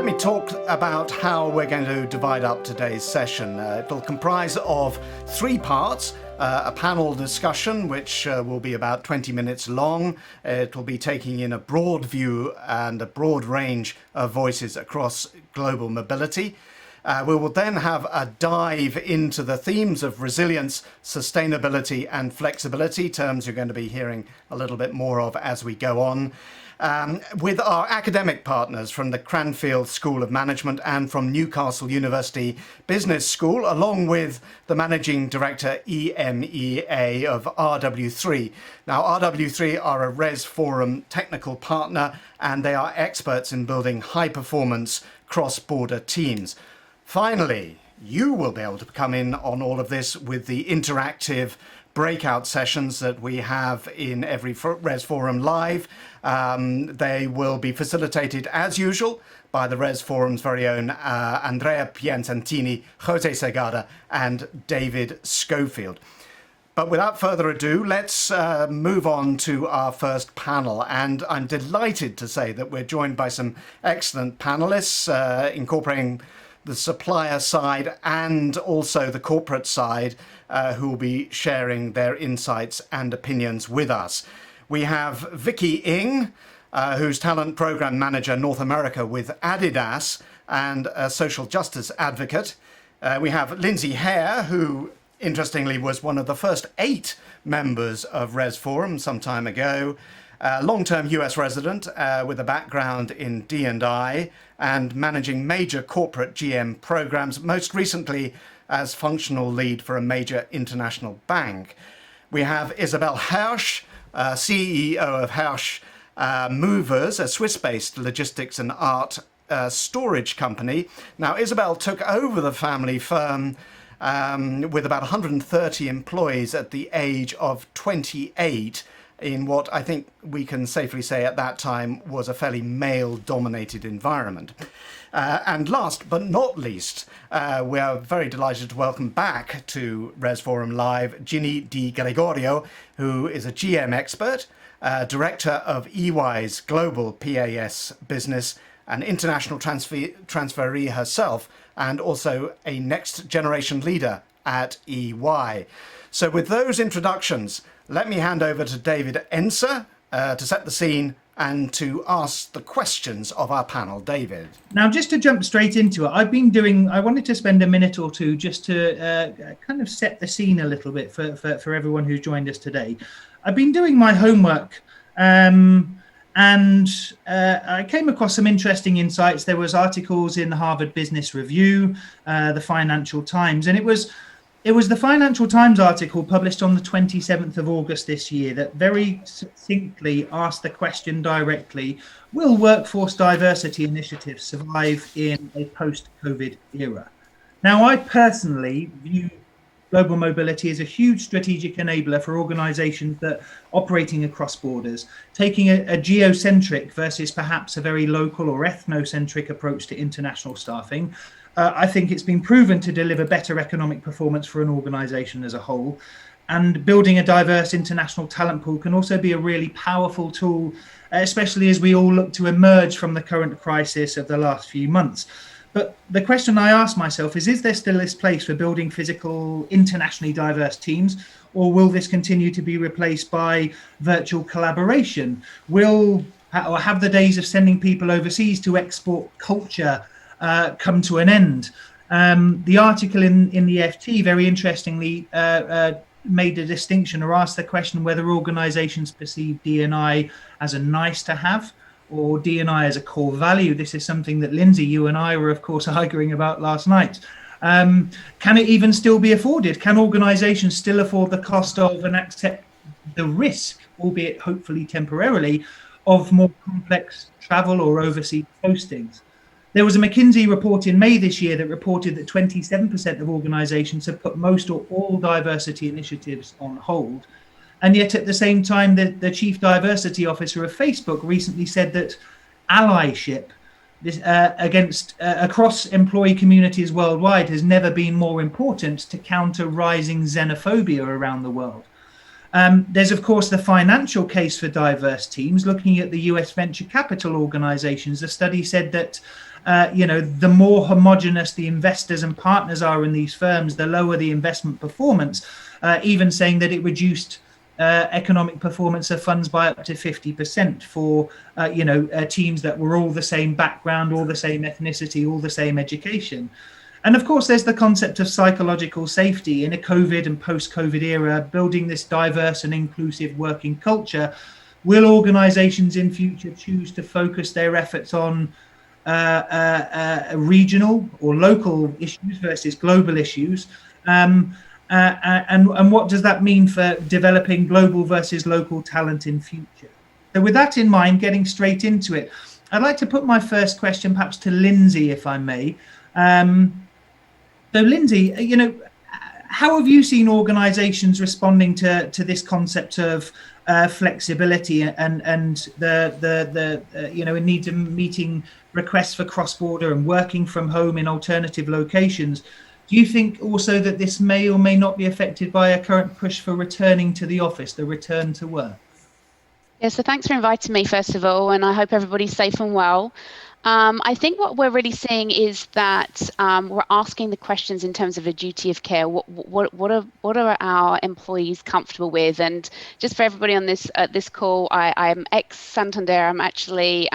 me talk about how we're going to divide up today's session. It will comprise of three parts. A panel discussion, which will be about 20 minutes long. It will be taking in a broad view and a broad range of voices across global mobility. We will then have a dive into the themes of resilience, sustainability and flexibility, terms you're going to be hearing a little bit more of as we go on. With our academic partners from the Cranfield School of Management and from Newcastle University Business School, along with the Managing Director EMEA of RW3. Now, RW3 are a RES Forum technical partner, and they are experts in building high-performance cross-border teams. Finally, you will be able to come in on all of this with the interactive breakout sessions that we have in every RES Forum Live. They will be facilitated, as usual, by the RES Forum's very own Andrea Piacentini, Jose Segada, and David Schofield. But without further ado, let's move on to our first panel. And I'm delighted to say that we're joined by some excellent panelists, incorporating the supplier side and also the corporate side, who will be sharing their insights and opinions with us. We have Vicky Ing, who's Talent Program Manager North America with Adidas and a social justice advocate. We have Lindsay Hare, who interestingly was one of the first 8 members of RES Forum some time ago. Long-term US resident with a background in D&I and managing major corporate GM programs, most recently as functional lead for a major international bank. We have Isabel Hirsch, CEO of Hirsch Movers, a Swiss-based logistics and art storage company. Now, Isabel took over the family firm with about 130 employees at the age of 28, in what I think we can safely say at that time was a fairly male-dominated environment. And last but not least, we are very delighted to welcome back to RES Forum Live Ginny Di Gregorio, who is a GM expert, director of EY's Global PAS business, an international transferee herself, and also a next-generation leader at EY. So with those introductions, let me hand over to David Enser to set the scene and to ask the questions of our panel. David. Now, just to jump straight into it, I wanted to spend a minute or two just to kind of set the scene a little bit for everyone who's joined us today. I've been doing my homework and I came across some interesting insights. There was articles in the Harvard Business Review, the Financial Times, and it was the Financial Times article published on the 27th of August this year that very succinctly asked the question directly, will workforce diversity initiatives survive in a post-COVID era? Now, I personally view global mobility as a huge strategic enabler for organizations that operating across borders, taking a geocentric versus perhaps a very local or ethnocentric approach to international staffing. I think it's been proven to deliver better economic performance for an organization as a whole. And building a diverse international talent pool can also be a really powerful tool, especially as we all look to emerge from the current crisis of the last few months. But the question I ask myself is there still this place for building physical, internationally diverse teams, or will this continue to be replaced by virtual collaboration? Have the days of sending people overseas to export culture come to an end? The article in the FT very interestingly made a distinction or asked the question whether organizations perceive D&I as a nice to have or D&I as a core value. This is something that Lindsay, you and I were of course arguing about last night. Can it even still be afforded? Can organizations still afford the cost of and accept the risk, albeit hopefully temporarily, of more complex travel or overseas postings? There was a McKinsey report in May this year that reported that 27% of organizations have put most or all diversity initiatives on hold. And yet at the same time, the chief diversity officer of Facebook recently said that allyship across employee communities worldwide has never been more important to counter rising xenophobia around the world. There's, of course, the financial case for diverse teams. Looking at the US venture capital organizations, the study said that the more homogenous the investors and partners are in these firms, the lower the investment performance, even saying that it reduced economic performance of funds by up to 50% for teams that were all the same background, all the same ethnicity, all the same education. And of course, there's the concept of psychological safety in a COVID and post-COVID era, building this diverse and inclusive working culture. Will organizations in future choose to focus their efforts on regional or local issues versus global issues? And what does that mean for developing global versus local talent in future? So with that in mind, getting straight into it, I'd like to put my first question perhaps to Lindsay, if I may. So Lindsay, how have you seen organizations responding to this concept of flexibility and the need of meeting requests for cross-border and working from home in alternative locations? Do you think also that this may or may not be affected by a current push for returning to the office, the return to work? Yeah, so thanks for inviting me, first of all, and I hope everybody's safe and well. I think what we're really seeing is that we're asking the questions in terms of a duty of care. What are our employees comfortable with? And just for everybody on this call, I'm ex-Santander. I'm actually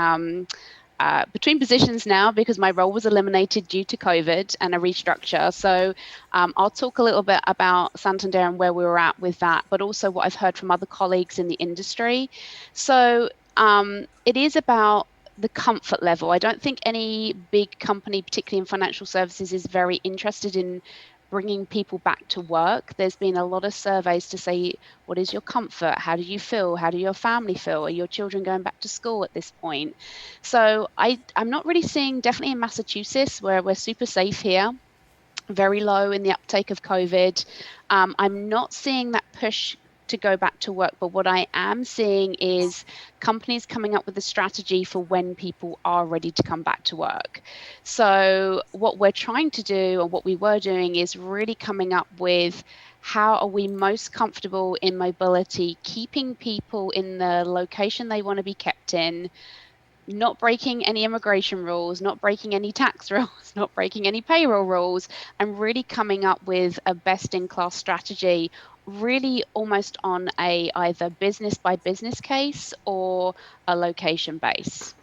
between positions now because my role was eliminated due to COVID and a restructure. So I'll talk a little bit about Santander and where we were at with that, but also what I've heard from other colleagues in the industry. So it is about the comfort level. I don't think any big company, particularly in financial services, is very interested in bringing people back to work. There's been a lot of surveys to say, what is your comfort? How do you feel? How do your family feel? Are your children going back to school at this point? So I'm not really seeing, definitely in Massachusetts, where we're super safe here, very low in the uptake of COVID. I'm not seeing that push to go back to work, but what I am seeing is companies coming up with a strategy for when people are ready to come back to work. So what we're trying to do, or what we were doing, is really coming up with how are we most comfortable in mobility, keeping people in the location they want to be kept in, not breaking any immigration rules, not breaking any tax rules, not breaking any payroll rules, and really coming up with a best-in-class strategy, really almost on a either business by business case or a location base.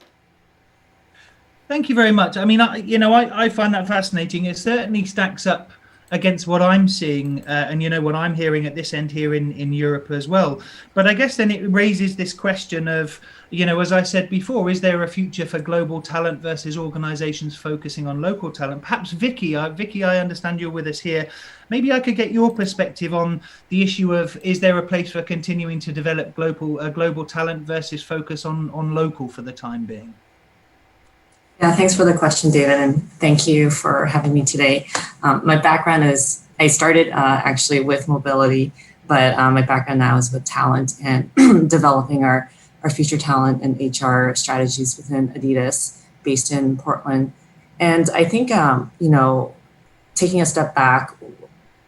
Thank you very much. I mean, I find that fascinating. It certainly stacks up against what I'm seeing and what I'm hearing at this end here in Europe as well. But I guess then it raises this question of, as I said before, is there a future for global talent versus organizations focusing on local talent? Perhaps Vicky, I understand you're with us here. Maybe I could get your perspective on the issue of, is there a place for continuing to develop global talent versus focus on local for the time being? Yeah, thanks for the question, David, and thank you for having me today. My background is, I started actually with mobility, but my background now is with talent and developing our future talent and HR strategies within Adidas, based in Portland. And I think, taking a step back,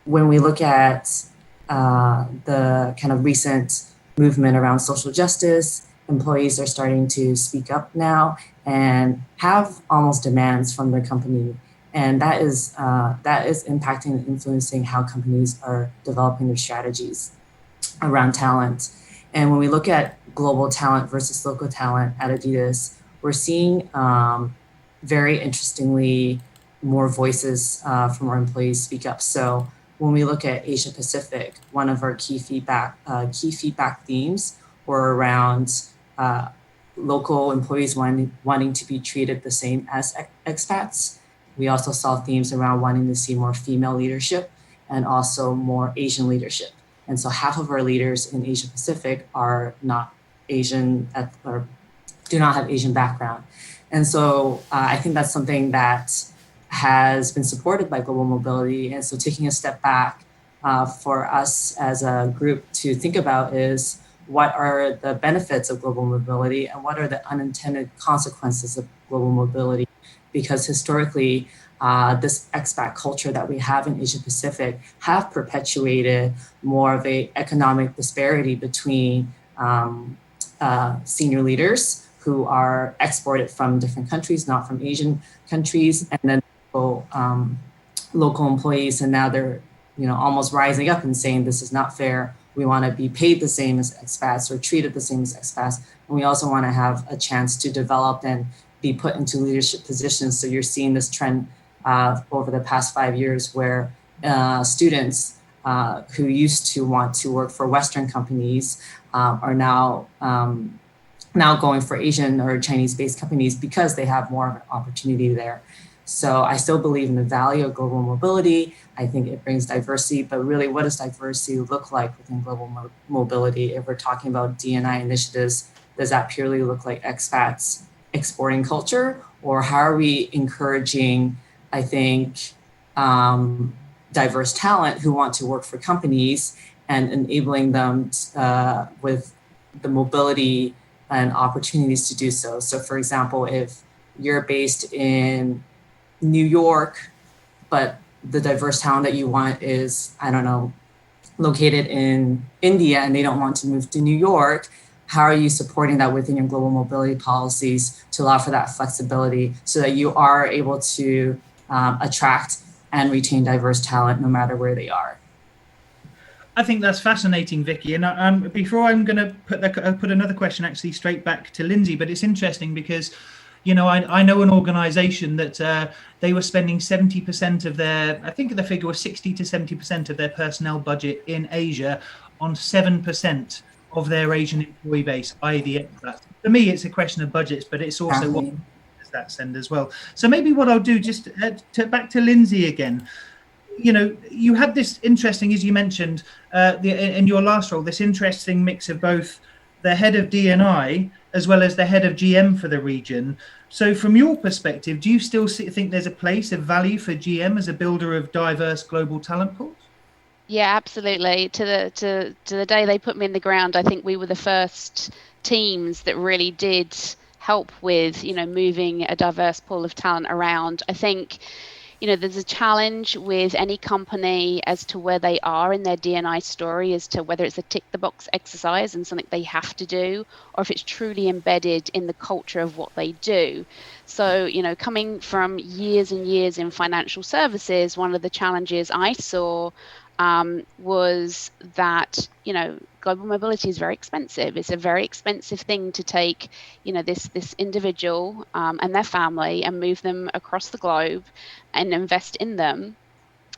when we look at the kind of recent movement around social justice, employees are starting to speak up now and have almost demands from their company. And that is impacting and influencing how companies are developing their strategies around talent. And when we look at global talent versus local talent at Adidas, we're seeing very interestingly more voices from our employees speak up. So when we look at Asia Pacific, one of our key feedback themes were around local employees wanting to be treated the same as expats. We also saw themes around wanting to see more female leadership and also more Asian leadership. And so half of our leaders in Asia Pacific are not Asian or do not have Asian background. And so I think that's something that has been supported by global mobility. And so taking a step back for us as a group to think about is, what are the benefits of global mobility and what are the unintended consequences of global mobility? Because historically, this expat culture that we have in Asia Pacific have perpetuated more of a economic disparity between senior leaders who are exported from different countries, not from Asian countries, and then local employees, and now they're almost rising up and saying this is not fair. We want to be paid the same as expats or treated the same as expats, and we also want to have a chance to develop and be put into leadership positions. So you're seeing this trend over the past 5 years where students who used to want to work for Western companies are now going for Asian or Chinese-based companies because they have more of an opportunity there. So I still believe in the value of global mobility. I think it brings diversity, but really what does diversity look like within global mobility? If we're talking about D&I initiatives, does that purely look like expats exporting culture? Or how are we encouraging, I think, diverse talent who want to work for companies and enabling them with the mobility and opportunities to do so? So for example, if you're based in New York, but the diverse talent that you want is, I don't know, located in India and they don't want to move to New York, how are you supporting that within your global mobility policies to allow for that flexibility so that you are able to attract and retain diverse talent no matter where they are? I think that's fascinating, Vicky. And before I'm going to put another question actually straight back to Lindsay, but it's interesting because I know an organization that they were spending 70% of their, I think the figure was 60 to 70% of their personnel budget in Asia on 7% of their Asian employee base, i.e. the expats. For me, it's a question of budgets, but it's also what does that send as well. So maybe what I'll do, just back to Lindsay again. You had this interesting, as you mentioned, in your last role, this interesting mix of both the head of D&I as well as the head of GM for the region. So from your perspective, do you still think there's a place of value for GM as a builder of diverse global talent pools? Yeah, absolutely. To the day they put me in the ground, I think we were the first teams that really did help with, moving a diverse pool of talent around. I think, there's a challenge with any company as to where they are in their D&I story, as to whether it's a tick the box exercise and something they have to do, or if it's truly embedded in the culture of what they do. So, coming from years and years in financial services, one of the challenges I saw was that, global mobility is very expensive. It's a very expensive thing to take, this individual and their family and move them across the globe and invest in them.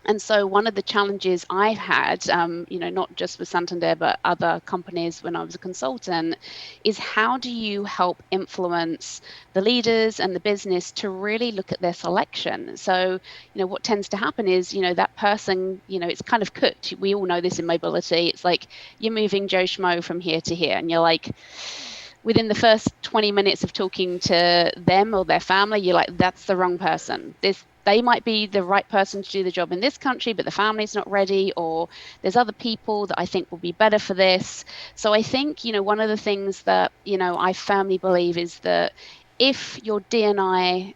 And so one of the challenges I've had, not just with Santander, but other companies when I was a consultant, is how do you help influence the leaders and the business to really look at their selection? So, what tends to happen is, that person, it's kind of cooked. We all know this in mobility. It's like you're moving Joe Schmo from here to here, and you're like, within the first 20 minutes of talking to them or their family, you're like, that's the wrong person. They might be the right person to do the job in this country, but the family's not ready, or there's other people that I think will be better for this. So I think, one of the things that, I firmly believe is that if your D&I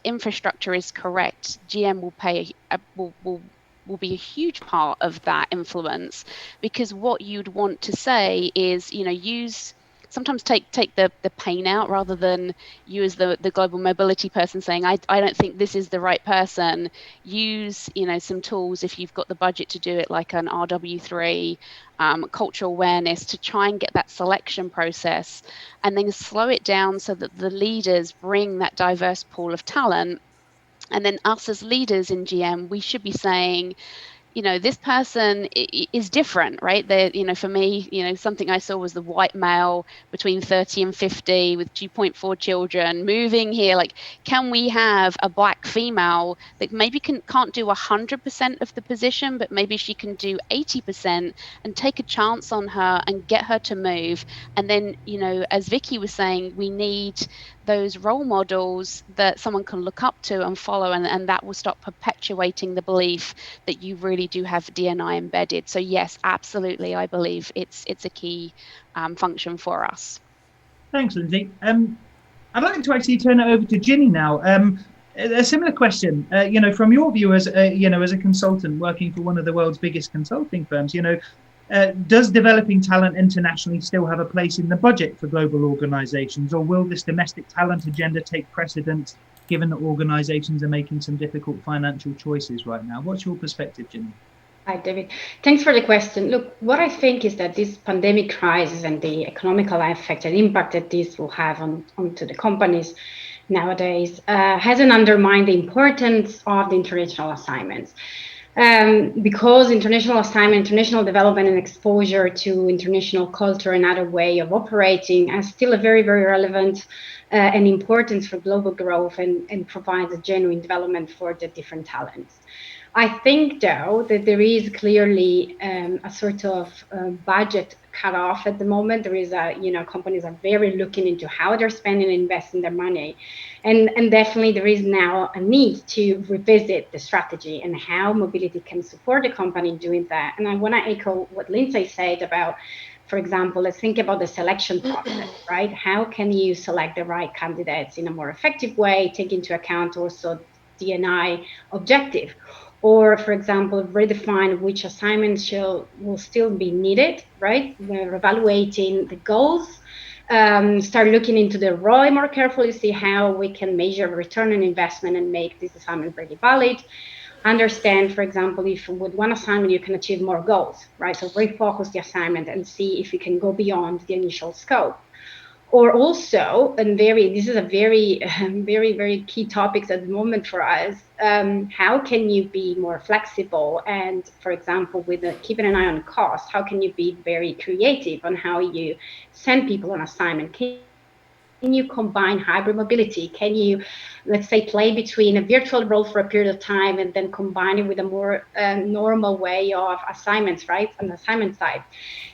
infrastructure is correct, GM will be a huge part of that influence, because what you'd want to say is, sometimes take the pain out, rather than you as the global mobility person saying, I don't think this is the right person. Use, some tools if you've got the budget to do it, like an RW3, cultural awareness, to try and get that selection process, and then slow it down so that the leaders bring that diverse pool of talent. And then us as leaders in GM, we should be saying, this person is different, right? For me, something I saw was the white male between 30 and 50 with 2.4 children moving here. Like, can we have a black female that maybe can't do 100% of the position, but maybe she can do 80%, and take a chance on her and get her to move? And then, as Vicky was saying, we need those role models that someone can look up to and follow, and that will stop perpetuating the belief that you really do have D&I embedded. So yes, absolutely, I believe it's a key function for us. Thanks, Lindsay. I'd like to actually turn it over to Ginny now. A similar question, from your view as a consultant working for one of the world's biggest consulting firms, Does developing talent internationally still have a place in the budget for global organizations, or will this domestic talent agenda take precedence given that organizations are making some difficult financial choices right now? What's your perspective, Ginny? Hi, David. Thanks for the question. Look, what I think is that this pandemic crisis and the economical effect and impact that this will have onto the companies nowadays hasn't undermined the importance of the international assignments. Because international assignment, international development and exposure to international culture and other way of operating are still a very, very relevant and importance for global growth and provides a genuine development for the different talents. I think, though, that there is clearly a sort of budget cut off at the moment. There is companies are very looking into how they're spending and investing their money. And definitely there is now a need to revisit the strategy and how mobility can support the company doing that. And I want to echo what Lindsay said about, for example, let's think about the selection process, right? How can you select the right candidates in a more effective way, take into account also D&I objective? Or, for example, redefine which assignments will still be needed, right? We're evaluating the goals, start looking into the ROI more carefully, see how we can measure return on investment and make this assignment really valid. Understand, for example, if with one assignment you can achieve more goals, right? So refocus the assignment and see if you can go beyond the initial scope. Or also, this is a very, very key topics at the moment for us. How can you be more flexible? And for example, with keeping an eye on cost, how can you be very creative on how you send people on assignment? Can you combine hybrid mobility? Can you, let's say, play between a virtual role for a period of time and then combine it with a more normal way of assignments, right, on the assignment side?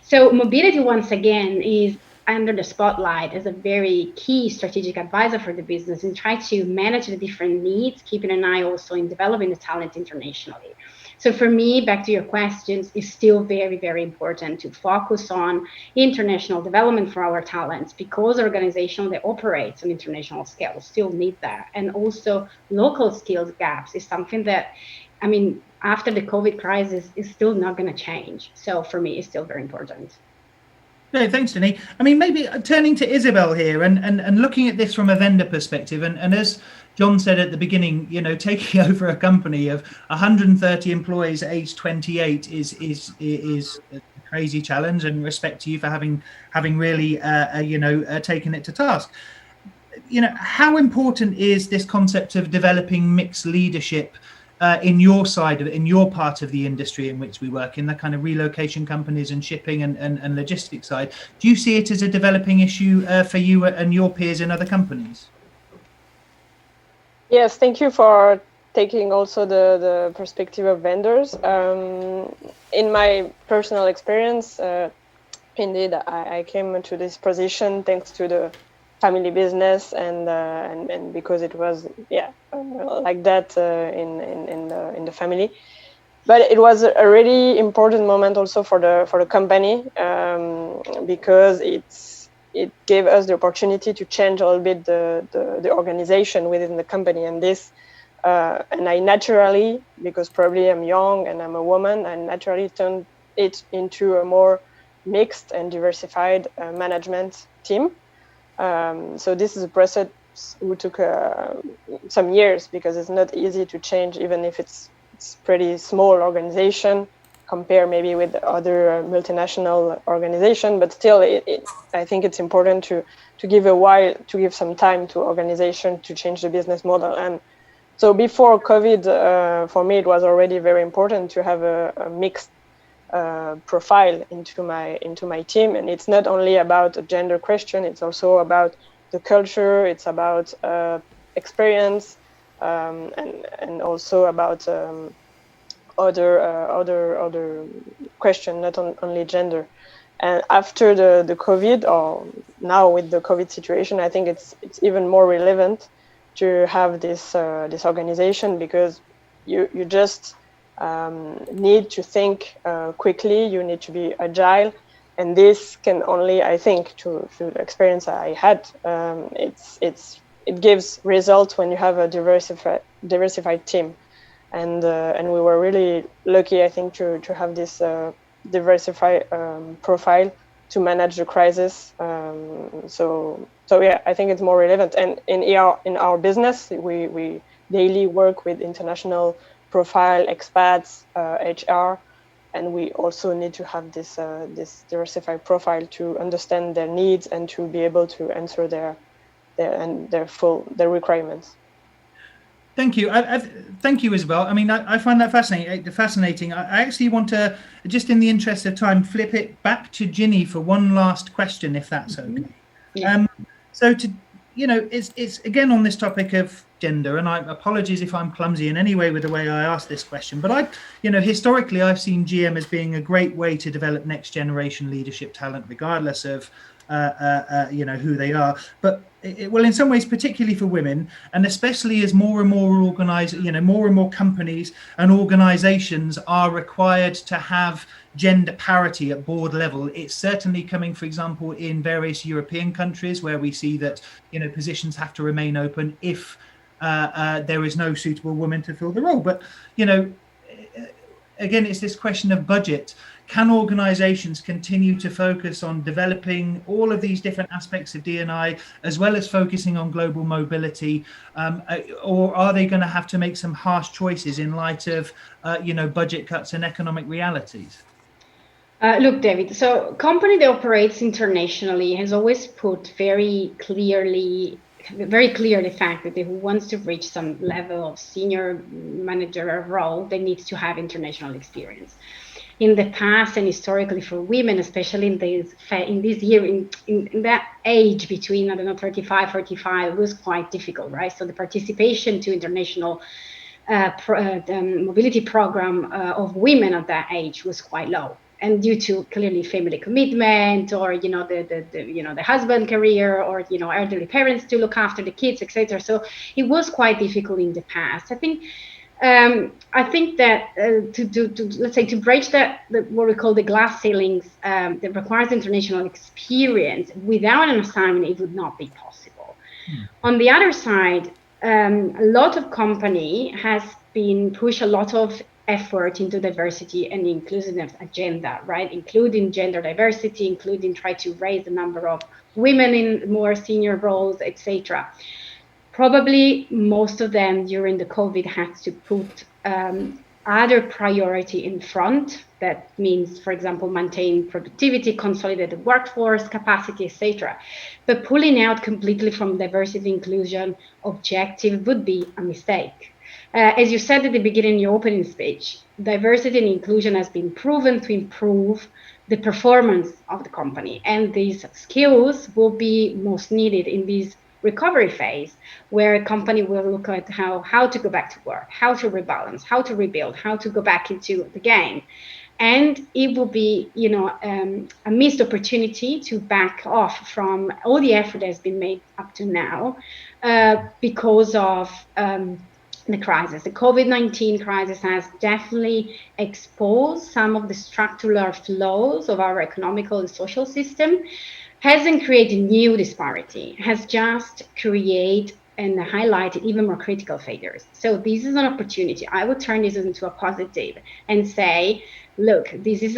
So mobility, once again, is under the spotlight as a very key strategic advisor for the business and try to manage the different needs, keeping an eye also in developing the talent internationally. So for me, back to your questions, it's still very, very important to focus on international development for our talents because organizations that operate on international scale still need that. And also local skills gaps is something that, I mean, after the COVID crisis is still not going to change. So for me, it's still very important. No, thanks, Denis. I mean, maybe turning to Isabel here and looking at this from a vendor perspective, and as John said at the beginning, you know, taking over a company of 130 employees at age 28 is a crazy challenge, and respect to you for having really taken it to task. You know, how important is this concept of developing mixed leadership in your part of the industry in which we work, in the kind of relocation companies and shipping and logistics side? Do you see it as a developing issue for you and your peers in other companies? Yes, thank you for taking also the perspective of vendors. In my personal experience, indeed, I came to this position thanks to the family business and because it was like that in the family, but it was a really important moment also for the company because it gave us the opportunity to change a little bit the organization within the company, and this and I naturally, because probably I'm young and I'm a woman, I naturally turned it into a more mixed and diversified management team. So this is a process who took some years because it's not easy to change, even if it's pretty small organization compare maybe with other multinational organization, but still I think it's important to give some time to organization to change the business model. And so before COVID, for me, it was already very important to have a mixed profile into my team. And it's not only about a gender question, it's also about the culture, it's about experience, and also about other question, not only gender. And after the COVID, or now with the COVID situation, I think it's even more relevant to have this organization, because you just need to think quickly, you need to be agile, and this can only, I think, through the experience I had, it gives results when you have a diversified team, and we were really lucky, I think, to have this diversify profile to manage the crisis. So yeah, I think it's more relevant. And in our business, we daily work with international profile expats, HR, and we also need to have this diversified profile to understand their needs and to be able to answer their requirements. Thank you. Thank you, Isabel. I mean, I find that fascinating. I actually want to, just in the interest of time, flip it back to Ginny for one last question, if that's okay. Yeah. So it's again on this topic of gender, and apologies if I'm clumsy in any way with the way I asked this question, but historically I've seen GM as being a great way to develop next generation leadership talent, regardless of who they are, but in some ways, particularly for women, and especially as more and more companies and organizations are required to have gender parity at board level. It's certainly coming, for example, in various European countries where we see that positions have to remain open if there is no suitable woman to fill the role. But again, it's this question of budget. Can organizations continue to focus on developing all of these different aspects of D&I, as well as focusing on global mobility, or are they going to have to make some harsh choices in light of budget cuts and economic realities? Look, David, so company that operates internationally has always put very clear the fact that if it wants to reach some level of senior managerial role, they need to have international experience. In the past and historically for women, especially in that age between, 35, was quite difficult, right? So the participation to international mobility program of women at that age was quite low. And due to clearly family commitment, or the husband career, or elderly parents to look after the kids, etc. So it was quite difficult in the past. I think that to bridge that, what we call the glass ceilings, that requires international experience, without an assignment, it would not be possible. On the other side, a lot of company has been pushed a lot of effort into diversity and inclusiveness agenda, right? Including gender diversity, including try to raise the number of women in more senior roles, etc. Probably most of them during the COVID had to put other priority in front. That means, for example, maintain productivity, consolidate the workforce capacity, etc. But pulling out completely from diversity inclusion objective would be a mistake. As you said at the beginning in your opening speech, diversity and inclusion has been proven to improve the performance of the company, and these skills will be most needed in this recovery phase, where a company will look at how to go back to work, how to rebalance, how to rebuild, how to go back into the game. And it will be, a missed opportunity to back off from all the effort that has been made up to now because of the crisis. The COVID-19 crisis has definitely exposed some of the structural flaws of our economical and social system, hasn't created new disparity, has just created and highlighted even more critical failures. So this is an opportunity. I would turn this into a positive and say, look, this is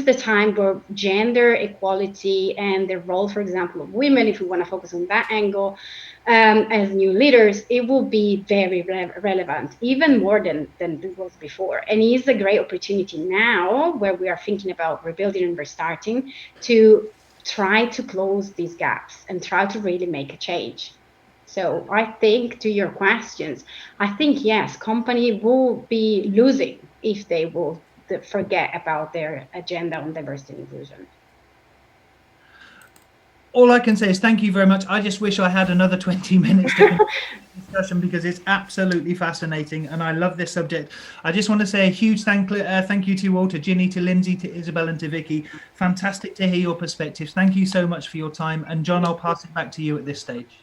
the time where gender equality and the role, for example, of women, if we want to focus on that angle, as new leaders, it will be very relevant, even more than it was before. And it is a great opportunity now, where we are thinking about rebuilding and restarting, to try to close these gaps and try to really make a change. So I think, to your questions, I think, yes, company will be losing if they will forget about their agenda on diversity and inclusion. All I can say is thank you very much. I just wish I had another 20 minutes to continue the discussion, because it's absolutely fascinating and I love this subject. I just want to say a huge thank you to you all, to Ginny, to Lindsay, to Isabel and to Vicky. Fantastic to hear your perspectives. Thank you so much for your time. And John, I'll pass it back to you at this stage.